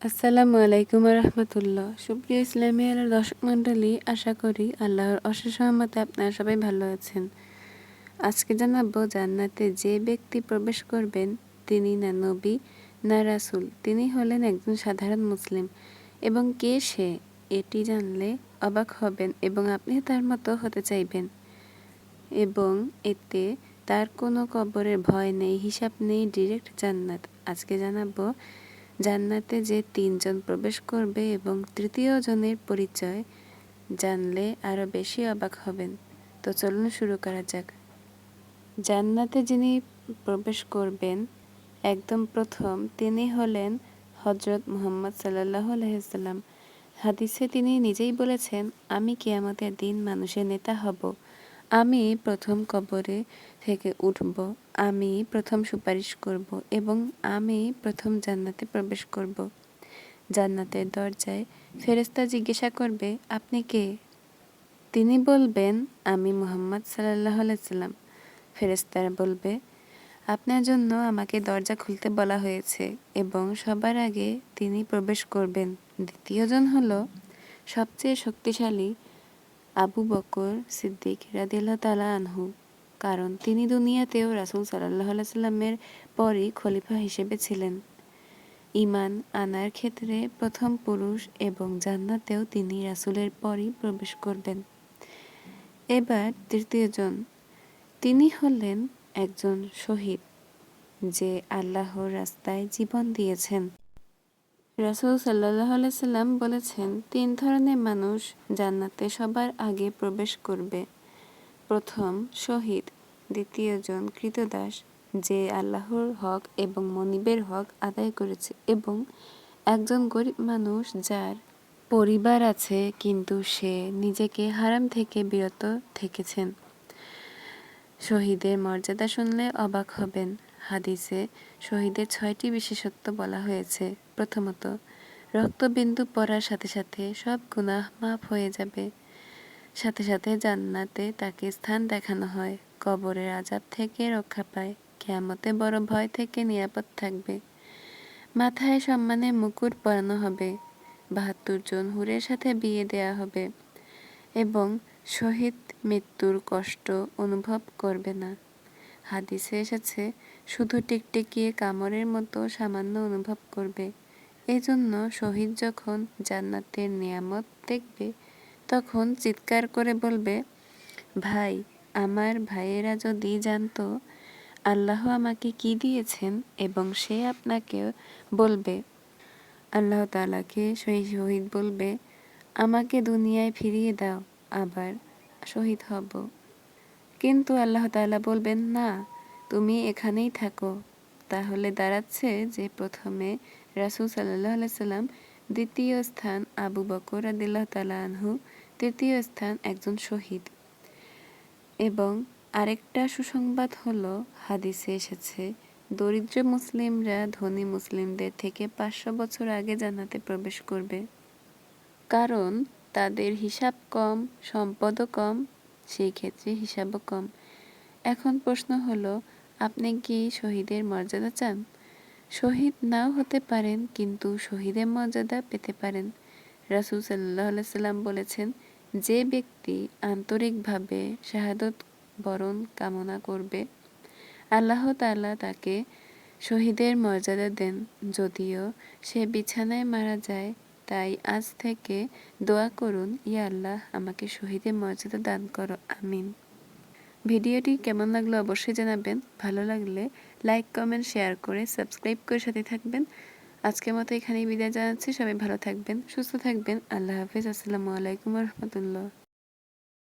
আসসালামু আলাইকুম রহমতুল্লাহ। সুপ্রিয় ইসলামী আলোর দর্শক মণ্ডলী, আশা করি আল্লাহর অশেষ রহমতে আপনারা সবাই ভালো আছেন। আজকে জানাবো জান্নাতে যে ব্যক্তি প্রবেশ করবেন তিনি না নবী না রাসূল, তিনি হলেন একজন সাধারণ মুসলিম। এবং কে সে এটি জানলে অবাক হবেন এবং আপনি তার মতো হতে চাইবেন। এবং এতে তার কোনো কবরের ভয় নেই, হিসাব নেই, ডিরেক্ট জান্নাত। আজকে জানাবো জান্নাতে যে 3 জন প্রবেশ করবে এবং তৃতীয় জনের পরিচয় জানলে আরও বেশি অবাক হবেন। তো চলুন শুরু করা যাক। জান্নাতে যিনি প্রবেশ করবেন একদম প্রথম, তিনি হলেন হযরত মুহাম্মদ সাল্লাল্লাহু আলাইহি ওয়াসাল্লাম। হাদিসে তিনি নিজেই বলেছেন, আমি কিয়ামতের দিন মানুষের নেতা হব, আমি প্রথম কবরে থেকে উঠব, আমি প্রথম সুপারিশ করব এবং আমি প্রথম জান্নাতে প্রবেশ করব। জান্নাতের দরজায় ফেরেশতা জিজ্ঞাসা করবে, আপনি কে? তিনি বলবেন, আমি মুহাম্মদ সাল্লাল্লাহু আলাইহি ওয়াসাল্লাম। ফেরেশতারা বলবে, আপনার জন্য আমাকে দরজা খুলতে বলা হয়েছে এবং সবার আগে তিনি প্রবেশ করবেন। দ্বিতীয়জন হলো সবচেয়ে শক্তিশালী আবু বকর সিদ্দিক রাদিয়াল্লাহু তাআলা আনহু, কারণ তিনি দুনিয়াতেও রাসূল সাল্লাল্লাহু আলাইহি ওয়াসাল্লামের পরই খলিফা হিসেবে ছিলেন। ঈমান আনার ক্ষেত্রে প্রথম পুরুষ এবং জান্নাতেও তিনি রাসূলের পরই প্রবেশ করবেন। এবার তৃতীয়জন, তিনি হলেন একজন শহীদ যে আল্লাহর রাস্তায় জীবন দিয়েছেন। রাসূল সাল্লাল্লাহু আলাইহি সাল্লাম বলেছেন, 3 ধরনের মানুষ জান্নাতে সবার আগে প্রবেশ করবে। প্রথম শহীদ, দ্বিতীয়জন কৃতদাস যে আল্লাহর হক এবং মনিবের হক আদায় করেছে, এবং একজন গরিব মানুষ যার পরিবার আছে কিন্তু সে নিজেকে হারাম থেকে বিরত থেকেছেন। শহীদের মর্যাদা শুনলে অবাক হবেন। হাদিসে শহীদের 6টি বিশেষত্ব বলা হয়েছে। প্রথমত, রক্তবিন্দু পড়ার সাথে সাথে সব গুনাহ মাফ হয়ে যাবে। সাথে সাথে জান্নাতে তাকে স্থান দেখানো হয়, কবরের আযাব থেকে রক্ষা পায়, কিয়ামতে বড় ভয় থেকে নিরাপদ থাকবে, মাথায় সম্মানের মুকুট পরানো হবে, ৭২ জন হুরের সাথে বিয়ে দেয়া হবে এবং শহীদ মৃত্যুর কষ্ট অনুভব করবে না। হাদিসে এসেছে, শুধু টিকটিকিয়ে কামড়ের মতো সামান্য অনুভব করবে। এজন্য শহীদ যখন জান্নাতের নিয়ামত দেখবে তখন চিৎকার করে বলবে, ভাই, আমার ভাইয়েরা যদি জানতো আল্লাহ আমাকে কি দিয়েছেন, এবং সে আপনাকে বলবে। আল্লাহ তাআলাকে সেই শহীদ বলবে, আমাকে দুনিয়ায় ফিরিয়ে দাও, আবার শহীদ হব। কিন্তু আল্লাহ তাআলা বলবেন, না, তুমি এখানেই থাকো। তাহলে দাঁড়াচ্ছে যে প্রথমে রাসূল সাল্লাল্লাহু আলাইহি সাল্লাম, দ্বিতীয় স্থান আবু বকর রাদিয়াল্লাহু তাআলা আনহু, তৃতীয় স্থান একজন শহীদ। এবং আরেকটা সুসংবাদ হলো, হাদিসে এসেছে, দরিদ্র মুসলিমরা ধনী মুসলিমদের থেকে 500 বছর আগে জান্নাতে প্রবেশ করবে, কারণ তাদের হিসাব কম, সম্পদও কম, সেই ক্ষেত্রে হিসাবও কম। এখন প্রশ্ন হলো, আপনি কি শহীদের মর্যাদা চান? শহীদ নাও হতে পারেন, কিন্তু শহীদের মর্যাদা পেতে পারেন। রাসূল সাল্লাল্লাহু আলাইহি সাল্লাম বলেছেন, যে ব্যক্তি আন্তরিকভাবে শাহাদত বরণ কামনা করবে, আল্লাহ তাআলা তাকে শহীদের মর্যাদা দেন, যদিও সে বিছানায় মারা যায়। তাই আজ থেকে দোয়া করুন, ইয়া আল্লাহ, আমাকে শহীদের মর্যাদা দান করো, আমিন। ভিডিওটি কেমন লাগলো অবশ্যই জানাবেন। ভালো লাগলে লাইক, কমেন্ট, শেয়ার করে সাবস্ক্রাইব করে সাথে থাকবেন। আজকের মতো এখানেই বিদায় জানাচ্ছি। সবাই ভালো থাকবেন, সুস্থ থাকবেন। আল্লাহ হাফেজ। আসসালামু আলাইকুম রহমতুল্লাহ।